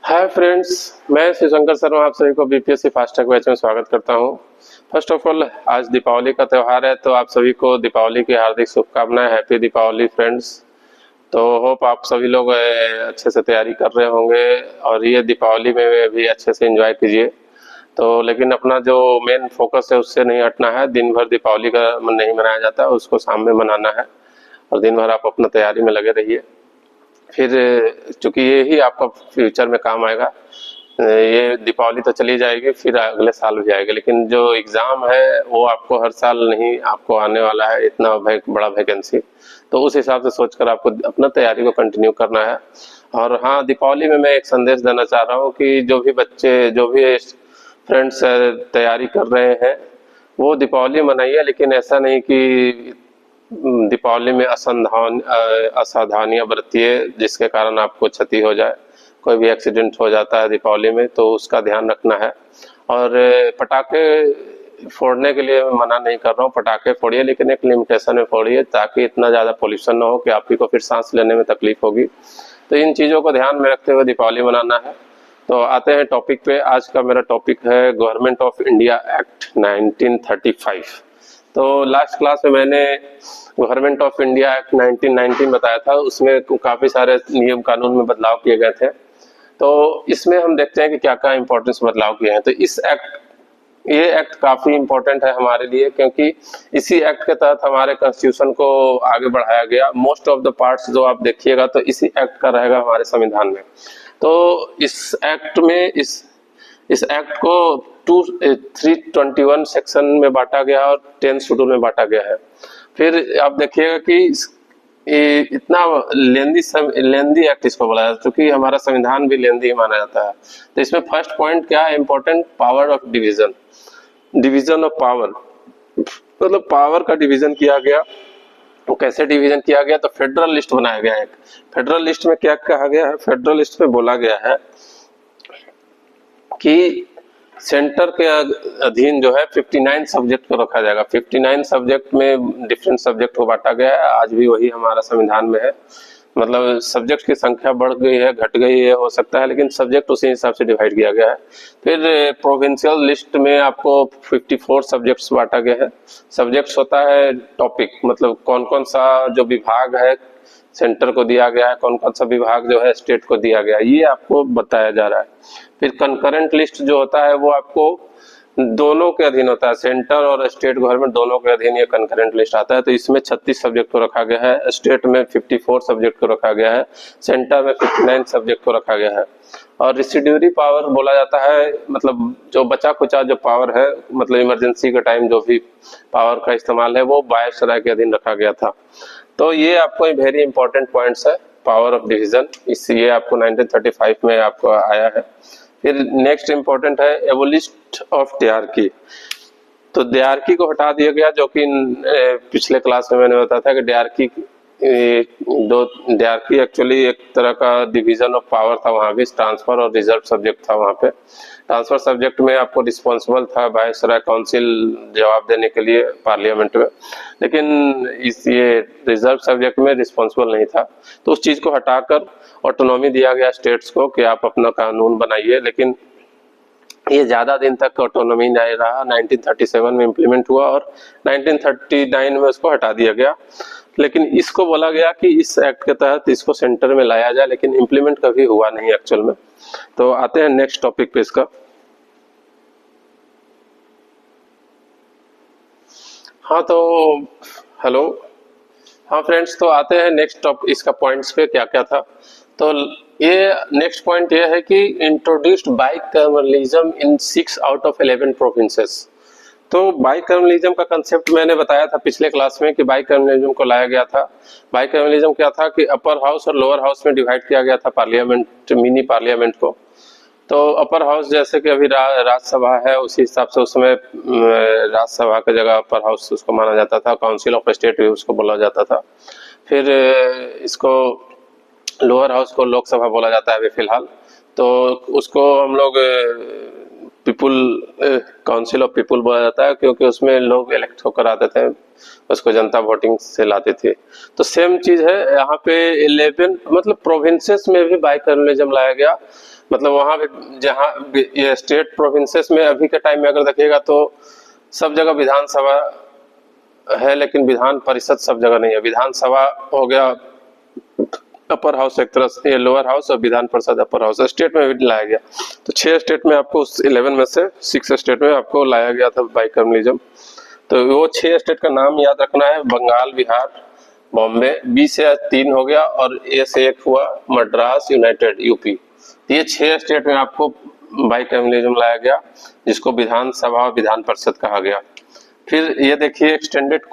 Hi friends, मैं शिवशंकर शर्मा आप सभी को बीपीएससी फास्ट ट्रैक बैच में स्वागत करता हूं। फर्स्ट ऑफ ऑल, आज दीपावली का त्यौहार है तो आप सभी को दीपावली की हार्दिक शुभकामनाएं। Happy Deepawali friends. तो होप आप सभी लोग अच्छे से तैयारी कर रहे होंगे और ये दीपावली में भी अच्छे से एंजॉय कीजिए। तो लेकिन अपना जो मेन फोकस है उससे नहीं हटना है। दिन भर दीपावली का नहीं मनाया जाता, उसको शाम में मनाना है और दिन भर आप अपना तैयारी में लगे रहिए। फिर चूंकि ये ही आपका फ्यूचर में काम आएगा। ये दीपावली तो चली जाएगी, फिर अगले साल भी आएगा, लेकिन जो एग्जाम है वो आपको हर साल नहीं आपको आने वाला है, इतना बड़ा वैकेंसी। तो उस हिसाब से सोचकर आपको अपना तैयारी को कंटिन्यू करना है। और हाँ, दीपावली में मैं एक संदेश देना चाह रहा हूँ कि जो भी बच्चे, जो भी फ्रेंड्स तैयारी कर रहे हैं वो दीपावली मनाइए, लेकिन ऐसा नहीं कि दीपावली में असावधानियां बरतिए जिसके कारण आपको क्षति हो जाए। कोई भी एक्सीडेंट हो जाता है दीपावली में तो उसका ध्यान रखना है। और पटाखे फोड़ने के लिए मना नहीं कर रहा हूँ, पटाखे फोड़िए लेकिन एक लिमिटेशन में फोड़िए, ताकि इतना ज़्यादा पोल्यूशन ना हो कि आप ही को फिर सांस लेने में तकलीफ होगी। तो इन चीज़ों को ध्यान में रखते हुए दीपावली मनाना है। तो आते हैं टॉपिक पे। आज का मेरा टॉपिक है गवर्नमेंट ऑफ इंडिया एक्ट 1935। तो लास्ट क्लास में मैंने गवर्नमेंट ऑफ इंडिया एक्ट 1919 बताया था, उसमें काफ़ी सारे नियम कानून में बदलाव किए गए थे। तो इसमें हम देखते हैं कि क्या क्या इंपॉर्टेंस बदलाव किए हैं। तो ये एक्ट काफी इंपॉर्टेंट है हमारे लिए, क्योंकि इसी एक्ट के तहत हमारे कॉन्स्टिट्यूशन को आगे बढ़ाया गया। मोस्ट ऑफ द पार्ट्स जो आप देखिएगा तो इसी एक्ट का रहेगा हमारे संविधान में। तो इस एक्ट में इस एक्ट को 321 सेक्शन में बांटा गया और 10 शेड्यूल में बांटा गया है। फिर आप देखिएगा कि इतना लेंदी एक्ट इसको बोला जाता है, क्योंकि हमारा संविधान भी लेंदी माना जाता है। तो इसमें फर्स्ट पॉइंट क्या है important, power of division of power, मतलब पावर का डिवीजन किया गया। तो कैसे डिवीजन किया गया, तो फेडरल लिस्ट बनाया गया है। फेडरल लिस्ट में क्या कहा गया है, फेडरल लिस्ट में बोला गया है कि सेंटर के अधीन जो है 59 सब्जेक्ट को रखा जाएगा। 59 सब्जेक्ट में डिफरेंट सब्जेक्ट को बांटा गया है। आज भी वही हमारा संविधान में है। मतलब सब्जेक्ट की संख्या बढ़ गई है, घट गई है, हो सकता है, लेकिन सब्जेक्ट उसी हिसाब से डिवाइड किया गया है। फिर प्रोविंशियल लिस्ट में आपको 54 सब्जेक्ट्स बांटा गया है। सब्जेक्ट्स होता है टॉपिक, मतलब कौन कौन सा जो विभाग है सेंटर को दिया गया है, कौन कौन सा विभाग जो है स्टेट को दिया गया है, ये आपको बताया जा रहा है। फिर कंकरेंट लिस्ट जो होता है वो आपको दोनों के अधीन होता है, सेंटर और स्टेट गवर्नमेंट दोनों के अधीन ये कंकरेंट लिस्ट आता है। तो इसमें 36 सब्जेक्ट को रखा गया है, स्टेट में 54 सब्जेक्ट को रखा गया है, सेंटर में 59 सब्जेक्ट को रखा गया है। और रिसिड्यूरी पावर बोला जाता है, मतलब जो बचा कुचा जो पावर है, मतलब इमरजेंसी के टाइम जो भी पावर का इस्तेमाल है वो वायसराय के अधीन रखा गया था। तो ये आपको वेरी इंपॉर्टेंट पॉइंट्स है, पावर ऑफ डिवीजन, इसलिए आपको 1935 में आपको आया है। फिर नेक्स्ट इंपॉर्टेंट है एबोलिस्ट ऑफ डायरकी। तो डायरकी को हटा दिया गया, जो कि पिछले क्लास में मैंने बताया था कि डायरकी एक्चुअली एक तरह का डिवीजन ऑफ पावर था। वहां भी ट्रांसफर और रिजर्व सब्जेक्ट था। वहां पे ट्रांसफर सब्जेक्ट में आपको रिस्पॉन्सिबल था वायसराय काउंसिल जवाब देने के लिए पार्लियामेंट में, लेकिन ये रिजर्व सब्जेक्ट में रिस्पॉन्सिबल नहीं था। तो उस चीज को हटाकर ऑटोनॉमी दिया गया स्टेट्स को कि आप अपना कानून बनाइए, लेकिन ये ज्यादा दिन तक ऑटोनॉमी नहीं रहा। 1937 में इम्प्लीमेंट हुआ और 1939 में उसको हटा दिया गया। लेकिन इसको बोला गया कि इस एक्ट के तहत इसको सेंटर में लाया जाए, लेकिन इम्प्लीमेंट कभी हुआ नहीं एक्चुअल में। तो आते हैं नेक्स्ट टॉपिक पे इसका। हाँ तो हेलो, हाँ फ्रेंड्स, तो आते हैं नेक्स्ट टॉपिक, इसका पॉइंट्स पे क्या क्या था। तो ये नेक्स्ट पॉइंट ये है कि introduced bicameralism in 6 out of 11 provinces. तो बाइकैमरलिज्म का कंसेप्ट मैंने बताया था पिछले क्लास में कि बाइकैमरलिज्म को लाया गया था। बाइकैमरलिज्म क्या था कि अपर हाउस और लोअर हाउस में डिवाइड किया गया था पार्लियामेंट, मिनी पार्लियामेंट को। तो अपर हाउस जैसे कि अभी राज्यसभा है, उसी हिसाब से उसमें राज्यसभा की जगह अपर हाउस उसको माना जाता था। काउंसिल ऑफ स्टेट भी उसको बोला जाता था। फिर इसको लोअर हाउस को लोकसभा बोला जाता है अभी फिलहाल। तो उसको हम लोग पीपुल काउंसिल ऑफ पीपुल बोला जाता है, क्योंकि उसमें लोग इलेक्ट होकर आते थे उसको जनता वोटिंग से लाती थी। तो सेम चीज है यहाँ पे 11 मतलब प्रोविंसेस में भी बाइकैमरलिज्म लाया गया। मतलब वहां भी जहाँ ये स्टेट प्रोविंसेस में अभी के टाइम में अगर देखिएगा तो सब जगह विधानसभा है, लेकिन विधान परिषद सब जगह नहीं है। विधानसभा हो गया अपर हाउस एक तरह से, लोअर हाउस, और Vidhan Parishad upper house. State में भी लाया गया। तो 6 स्टेट में आपको 11 में से 6 स्टेट में आपको लाया गया था बाइकैमरलिज्म। तो वो 6 स्टेट का नाम याद रखना है, बंगाल, बिहार, बॉम्बे। बी से 3 हो गया और ए से 1 हुआ, मद्रास, यूनाइटेड, यूपी। ये 6 स्टेट में आपको बाइकैमरलिज्म लाया गया, जिसको विधानसभा विधान परिषद कहा गया। फिर ये देखिए एक्सटेंडेड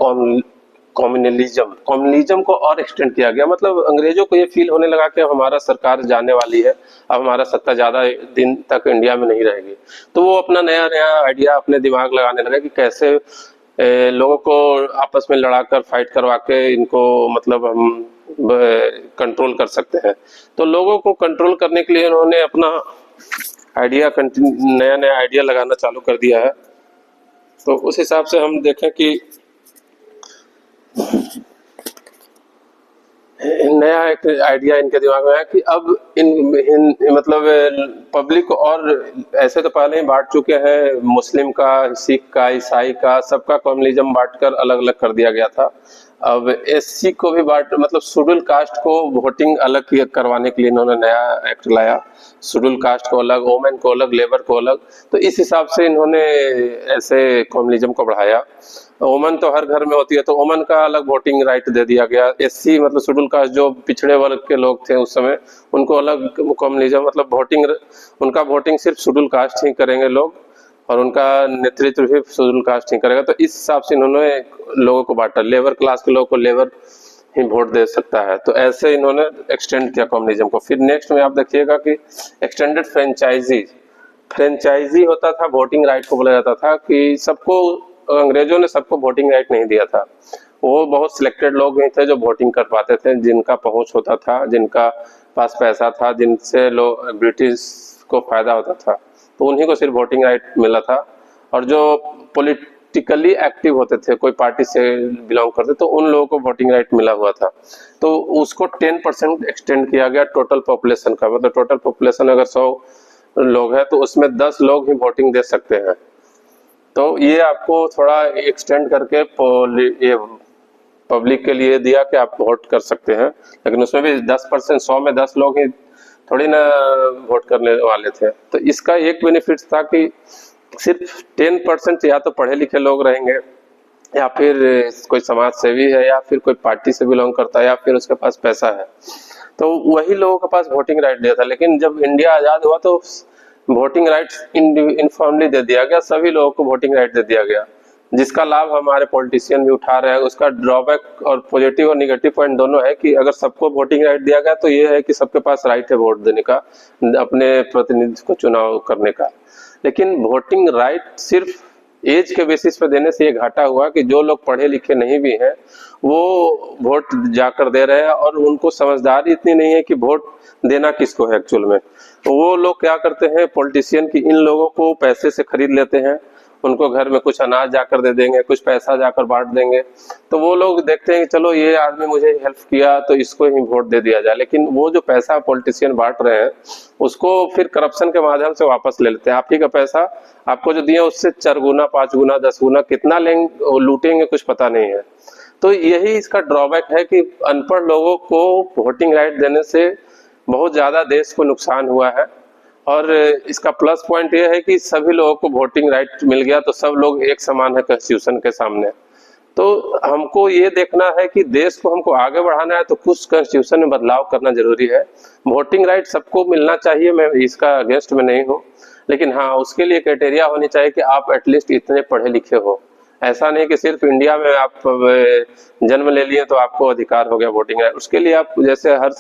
कम्युनलिज्म को और एक्सटेंड किया गया। मतलब अंग्रेजों को ये फील होने लगा कि अब हमारा सरकार जाने वाली है, अब हमारा सत्ता ज्यादा दिन तक इंडिया में नहीं रहेगी। तो वो अपना नया नया आइडिया अपने दिमाग लगाने लगे कि कैसे लोगों को आपस में लड़ाकर फाइट करवा के इनको मतलब हम कंट्रोल कर सकते हैं। तो लोगों को कंट्रोल करने के लिए उन्होंने अपना आइडिया नया नया आइडिया लगाना चालू कर दिया है। तो उस हिसाब से हम देखें कि नया एक आइडिया इनके दिमाग में है कि अब मतलब पब्लिक और ऐसे तो पहले ही बांट चुके हैं, मुस्लिम का, सिख का, ईसाई का, सबका कम्युनलिज्म बांटकर अलग अलग कर दिया गया था। अब एससी को भी बांट मतलब शेड्यूल कास्ट को वोटिंग अलग करवाने के लिए इन्होंने नया एक्ट लाया। शेड्यूल कास्ट को अलग, वोमेन को अलग, लेबर को अलग। तो इस हिसाब से इन्होंने ऐसे कम्युनलिज्म को बढ़ाया। वोमन तो हर घर में होती है, तो वोमन का अलग वोटिंग राइट दे दिया गया। एससी मतलब शेड्यूल कास्ट जो पिछड़े वर्ग के लोग थे उस समय, उनको अलग कम्युनलिज्म मतलब वोटिंग, उनका वोटिंग सिर्फ शेड्यूल कास्ट ही करेंगे लोग, और उनका नेतृत्व भी शेड्यूल कास्ट ही करेगा। तो इस हिसाब से इन्होंने लोगों को बांटा। लेबर क्लास के लोगों को लेबर ही वोट दे सकता है। तो ऐसे इन्होंने एक्सटेंड किया कम्युनलिज्म को। फिर नेक्स्ट में आप देखिएगा कि एक्सटेंडेड फ्रेंचाइजी होता था, वोटिंग राइट को बोला जाता था कि सबको, अंग्रेजों ने सबको वोटिंग राइट नहीं दिया था। वो बहुत सिलेक्टेड लोग ही थे जो वोटिंग कर पाते थे, जिनका पहुंच होता था, जिनका पास पैसा था, जिनसे लोग ब्रिटिश को फायदा होता था, तो उन्हीं को सिर्फ वोटिंग राइट मिला था। और जो पॉलिटिकली एक्टिव होते थे, कोई पार्टी से बिलोंग करते, तो उन लोगों को वोटिंग राइट मिला हुआ था। तो उसको 10% एक्सटेंड किया गया टोटल पॉपुलेशन का। मतलब टोटल पॉपुलेशन अगर 100 लोग है तो उसमें 10 लोग ही वोटिंग दे सकते हैं। तो ये आपको थोड़ा एक्सटेंड करके ये पब्लिक के लिए दिया कि आप वोट कर सकते हैं। लेकिन उसमें भी 10%, 100 में 10 लोग ही थोड़ी ना वोट करने वाले थे। तो इसका एक बेनिफिट था कि सिर्फ 10% या तो पढ़े लिखे लोग रहेंगे, या फिर कोई समाज सेवी है, या फिर कोई पार्टी से बिलोंग करता है, या फिर उसके पास पैसा है, तो वही लोगों के पास वोटिंग राइट दिया था। लेकिन जब इंडिया आजाद हुआ तो वोटिंग राइट्स इनफॉर्मली दे दिया गया, सभी लोगों को वोटिंग राइट दे दिया गया, जिसका लाभ हमारे पॉलिटिशियन भी उठा रहे हैं। उसका ड्रॉबैक और पॉजिटिव और निगेटिव पॉइंट दोनों है कि अगर सबको वोटिंग राइट दिया गया तो ये है कि सबके पास राइट है वोट देने का, अपने प्रतिनिधि को चुनाव करने का। लेकिन वोटिंग राइट सिर्फ एज के बेसिस पे देने से ये घाटा हुआ कि जो लोग पढ़े लिखे नहीं भी हैं वो वोट जाकर दे रहे हैं, और उनको समझदारी इतनी नहीं है कि वोट देना किसको है एक्चुअल में। तो वो लोग क्या करते हैं, पॉलिटिशियन की इन लोगों को पैसे से खरीद लेते हैं, उनको घर में कुछ अनाज जाकर दे देंगे, कुछ पैसा जाकर बांट देंगे। तो वो लोग देखते हैं कि चलो ये आदमी मुझे हेल्प किया तो इसको ही वोट दे दिया जाए। लेकिन वो जो पैसा पॉलिटिशियन बांट रहे हैं उसको फिर करप्शन के माध्यम से वापस ले लेते हैं। आप ही का पैसा आपको जो दिया उससे 4 गुना, 5 गुना, 10 गुना कितना लेंगे, लूटेंगे, कुछ पता नहीं है। तो यही इसका ड्रॉबैक है कि अनपढ़ लोगों को वोटिंग राइट देने से बहुत ज्यादा देश को नुकसान हुआ है। और इसका प्लस पॉइंट ये है कि सभी लोगों को वोटिंग राइट मिल गया तो सब लोग एक समान है कॉन्स्टिट्यूशन के सामने। तो हमको ये देखना है कि देश को हमको आगे बढ़ाना है तो कुछ कॉन्स्टिट्यूशन में बदलाव करना जरूरी है। वोटिंग राइट सबको मिलना चाहिए, मैं इसका अगेंस्ट में नहीं हूँ, लेकिन हाँ उसके लिए क्राइटेरिया होनी चाहिए कि आप एटलीस्ट इतने पढ़े लिखे हो। ऐसा नहीं कि सिर्फ इंडिया में आप जन्म ले लिए तो आपको अधिकार हो गया वोटिंग राइट। उसके लिए आप जैसे हर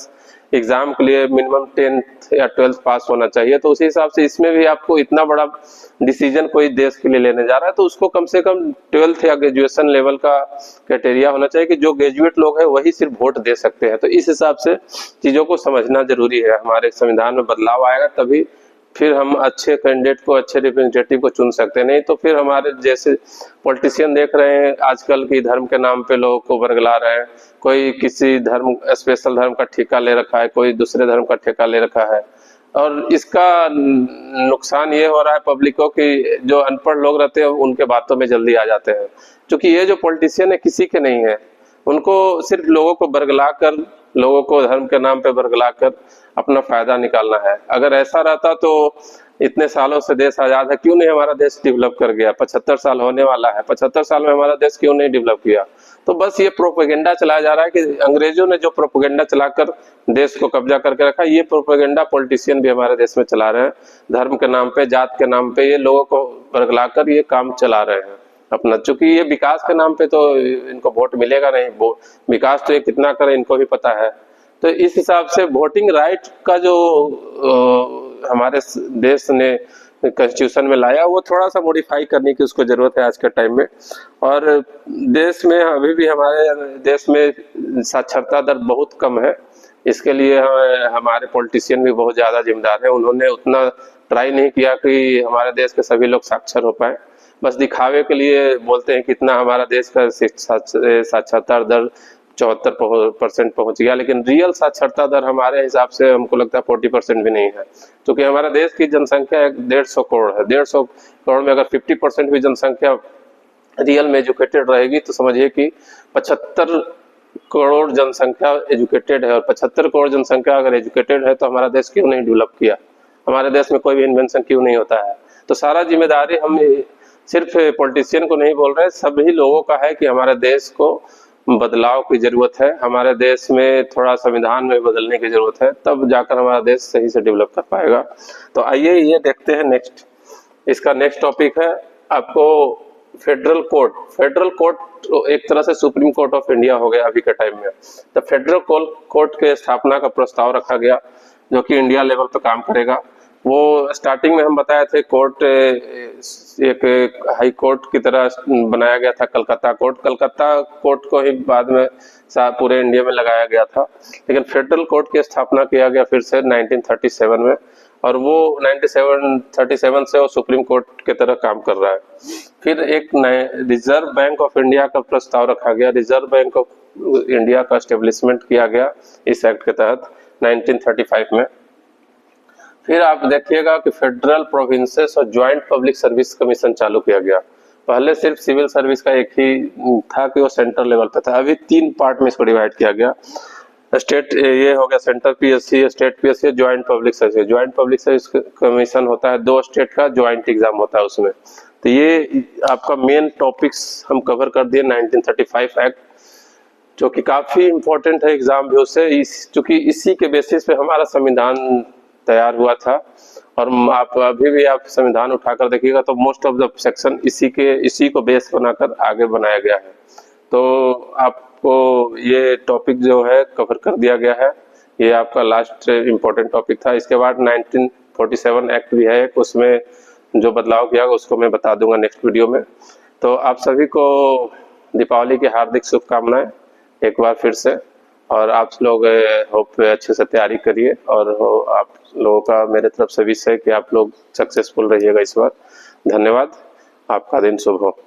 एग्जाम के लिए मिनिमम 10th या 12th पास होना चाहिए, तो उसी हिसाब से इसमें भी आपको इतना बड़ा डिसीजन कोई देश के लिए लेने जा रहा है तो उसको कम से कम 12th या ग्रेजुएशन लेवल का क्राइटेरिया होना चाहिए कि जो ग्रेजुएट लोग हैं वही सिर्फ वोट दे सकते हैं। तो इस हिसाब से चीजों को समझना जरूरी है। हमारे संविधान में बदलाव आएगा तभी फिर हम अच्छे कैंडिडेट को, अच्छे रिप्रेजेंटेटिव को चुन सकते हैं। नहीं तो फिर हमारे जैसे पॉलिटिशियन देख रहे हैं आजकल की धर्म के नाम पे लोगों को बरगला रहे हैं। कोई किसी धर्म, स्पेशल धर्म का ठेका ले रखा है, कोई दूसरे धर्म का ठेका ले रखा है, और इसका नुकसान ये हो रहा है पब्लिक को कि जो अनपढ़ लोग रहते हैं उनके बातों में जल्दी आ जाते हैं। क्योंकि ये जो पॉलिटिशियन है किसी के नहीं है, उनको सिर्फ लोगों को बरगला कर, लोगों को धर्म के नाम पे बरगला कर अपना फायदा निकालना है। अगर ऐसा रहता तो इतने सालों से देश आजाद है, क्यों नहीं हमारा देश डेवलप कर गया? 75 साल होने वाला है, 75 साल में हमारा देश क्यों नहीं डेवलप किया? तो बस ये प्रोपेगेंडा चलाया जा रहा है कि अंग्रेजों ने जो प्रोपेगेंडा चलाकर देश को कब्जा करके रखा, ये प्रोपेगेंडा पॉलिटिशियन भी हमारे देश में चला रहे हैं। धर्म के नाम पे, जात के नाम पे ये लोगों को बरगलाकर ये काम चला रहे हैं अपना। चूंकि ये विकास के नाम पे तो इनको वोट मिलेगा नहीं, विकास तो ये कितना करे इनको भी पता है। तो इस हिसाब से वोटिंग राइट का जो हमारे देश ने कॉन्स्टिट्यूशन में लाया, वो थोड़ा सा मॉडिफाई करने की उसको जरूरत है आज के टाइम में। और देश में अभी भी, हमारे देश में साक्षरता दर बहुत कम है। इसके लिए हमारे पॉलिटिशियन भी बहुत ज्यादा जिम्मेदार है। उन्होंने उतना ट्राई नहीं किया कि हमारे देश के सभी लोग साक्षर हो पाए। बस दिखावे के लिए बोलते हैं कितना हमारा देश का साक्षरता दर 74% पहुंच गया, लेकिन रियल साक्षरता दर हमारे हिसाब से हमको लगता है 40% भी नहीं है। क्योंकि हमारा देश की जनसंख्या 150 करोड़ है। 150 करोड़ में अगर 50% भी जनसंख्या रियल में एजुकेटेड रहेगी तो समझिए कि 75 करोड़ जनसंख्या एजुकेटेड है। और 75 करोड़ जनसंख्या अगर एजुकेटेड है तो हमारा देश क्यों नहीं डेवलप किया? हमारे देश में कोई भी इन्वेंशन क्यों नहीं होता है? तो सारा जिम्मेदारी हम सिर्फ पॉलिटिशियन को नहीं बोल रहे, सभी लोगों का है कि हमारे देश को बदलाव की जरूरत है। हमारे देश में थोड़ा संविधान में बदलने की जरूरत है, तब जाकर हमारा देश सही से डेवलप कर पाएगा। तो आइए ये देखते हैं नेक्स्ट। इसका नेक्स्ट टॉपिक है आपको फेडरल कोर्ट। फेडरल कोर्ट एक तरह से सुप्रीम कोर्ट ऑफ इंडिया हो गया अभी के टाइम में। तो फेडरल कोर्ट के स्थापना का प्रस्ताव रखा गया, जो कि इंडिया लेवल पर काम करेगा। वो स्टार्टिंग में हम बताए थे, कोर्ट एक हाई कोर्ट की तरह बनाया गया था, कलकत्ता कोर्ट। कलकत्ता कोर्ट को ही बाद में पूरे इंडिया में लगाया गया था। लेकिन फेडरल कोर्ट की स्थापना किया गया फिर से 1937 में, और वो 1937 से वो सुप्रीम कोर्ट की तरह काम कर रहा है। फिर एक रिजर्व बैंक ऑफ इंडिया का प्रस्ताव रखा गया। रिजर्व बैंक ऑफ इंडिया का एस्टेब्लिशमेंट किया गया इस एक्ट के तहत 1935 में। फिर आप देखिएगा कि फेडरल प्रोविंसेस और ज्वाइंट पब्लिक सर्विस कमीशन चालू किया गया। पहले सिर्फ सिविल सर्विस का एक ही था कि वो सेंटर लेवल पे था, अभी 3 पार्ट में इसको डिवाइड किया गया। स्टेट ये हो गया centre PSC, state PSC, joint public service. Joint public service commission होता है, 2 स्टेट का ज्वाइंट एग्जाम होता है उसमें। तो ये आपका मेन टॉपिक्स हम कवर कर दिए 1935 एक्ट, जो कि काफी इंपॉर्टेंट है एग्जाम भी उससे, क्योंकि इसी के बेसिस पे हमारा संविधान तैयार हुआ था। और आप अभी भी आप संविधान उठाकर देखिएगा तो मोस्ट ऑफ द सेक्शन इसी को बेस बनाकर आगे बनाया गया है। तो आपको ये टॉपिक जो है कवर कर दिया गया है। ये आपका लास्ट इम्पोर्टेंट टॉपिक था। इसके बाद 1947 एक्ट भी है, उसमें जो बदलाव किया उसको मैं बता दूंगा नेक्स्ट वीडियो में। तो आप सभी को दीपावली की हार्दिक शुभकामनाएं एक बार फिर से। और आप लोग होप अच्छे से तैयारी करिए, और आप लोगों का मेरे तरफ से विश है कि आप लोग सक्सेसफुल रहिएगा इस बार। धन्यवाद, आपका दिन शुभ हो।